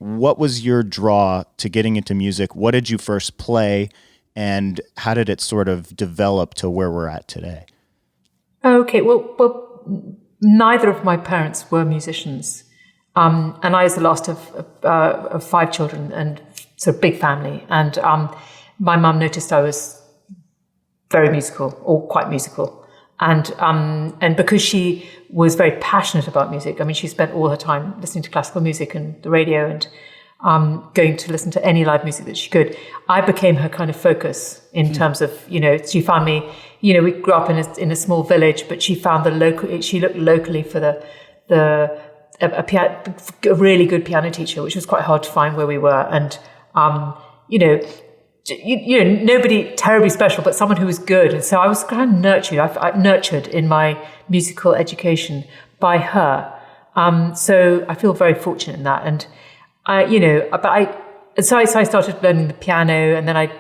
what was your draw to getting into music? What did you first play, and how did it sort of develop to where we're at today? Okay, well, neither of my parents were musicians, and I was the last of 5 children, and sort of big family. And my mum noticed I was very musical, or quite musical, and because she was very passionate about music. I mean, she spent all her time listening to classical music and the radio, and going to listen to any live music that she could. I became her kind of focus in terms of, she found me, we grew up in a small village, but she found she looked locally for a really good piano teacher, which was quite hard to find where we were. And, nobody terribly special, but someone who was good. And so I was kind of nurtured in my musical education by her. So I feel very fortunate in that. And so I started learning the piano, and then I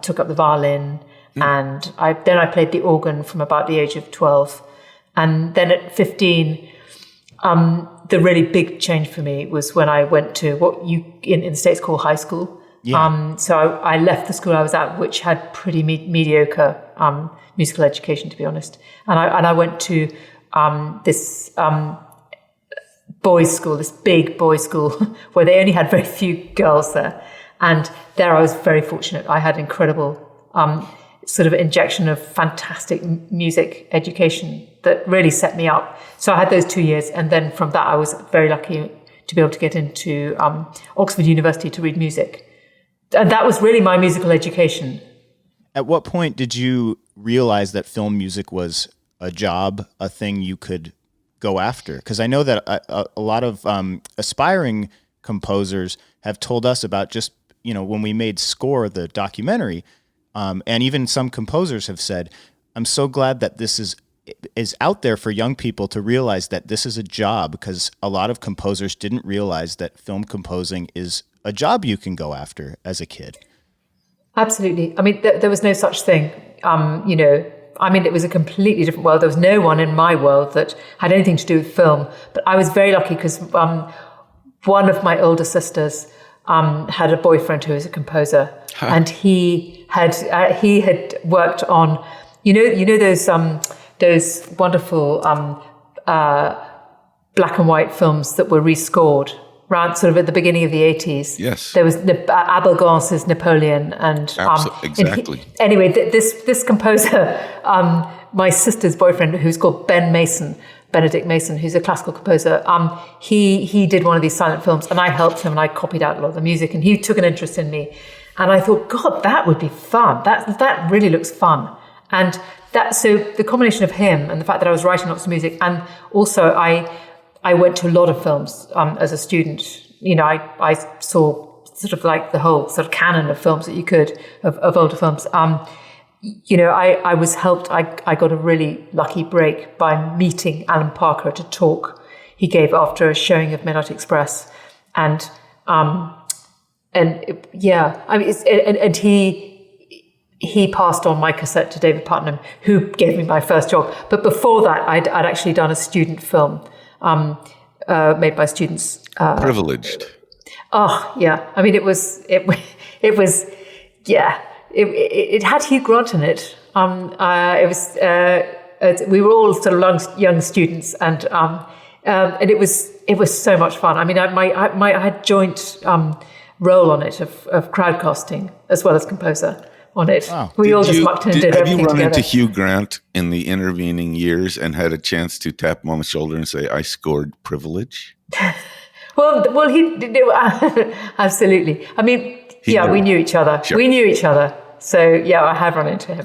took up the violin, and I played the organ from about the age of 12. And then at 15, the really big change for me was when I went to what you in the States call high school. Yeah. So I left the school I was at, which had pretty mediocre musical education, to be honest. And I went to this boys' school, this big boys' school, where they only had very few girls there. And there I was very fortunate. I had incredible sort of injection of fantastic music education that really set me up. So I had those 2 years. And then from that, I was very lucky to be able to get into Oxford University to read music. And that was really my musical education. At what point did you realize that film music was a job, a thing you could go after? Because I know that a lot of aspiring composers have told us about just, when we made Score, the documentary, and even some composers have said, I'm so glad that this is out there for young people to realize that this is a job, because a lot of composers didn't realize that film composing is a job you can go after as a kid. Absolutely. I mean, there was no such thing, it was a completely different world. There was no one in my world that had anything to do with film. But I was very lucky because one of my older sisters had a boyfriend who was a composer, and he had worked on, those wonderful black and white films that were rescored around sort of at the beginning of the 80s. Yes. There was Abel Gance's Napoleon, and exactly. Anyway, this composer, my sister's boyfriend, who's called Benedict Mason, who's a classical composer, he did one of these silent films, and I helped him, and I copied out a lot of the music, and he took an interest in me, and I thought, God, that would be fun. That really looks fun. And so the combination of him and the fact that I was writing lots of music, and also I went to a lot of films as a student. I saw sort of like the whole sort of canon of films that you could, of older films. I was helped. I got a really lucky break by meeting Alan Parker at a talk he gave after a showing of Midnight Express, and he passed on my cassette to David Putnam, who gave me my first job. But before that, I'd actually done a student film made by students. Privileged. Oh yeah, I mean it was yeah. It had Hugh Grant in it. We were all sort of young students, and it was so much fun. I mean, I had joint role on it of crowd casting as well as composer on it. Wow. We all just mucked in and did everything together. Have you run into Hugh Grant in the intervening years and had a chance to tap him on the shoulder and say, I scored Privilege? Well, he did. Absolutely. I mean, we knew each other. Sure. We knew each other. So, yeah, I have run into him.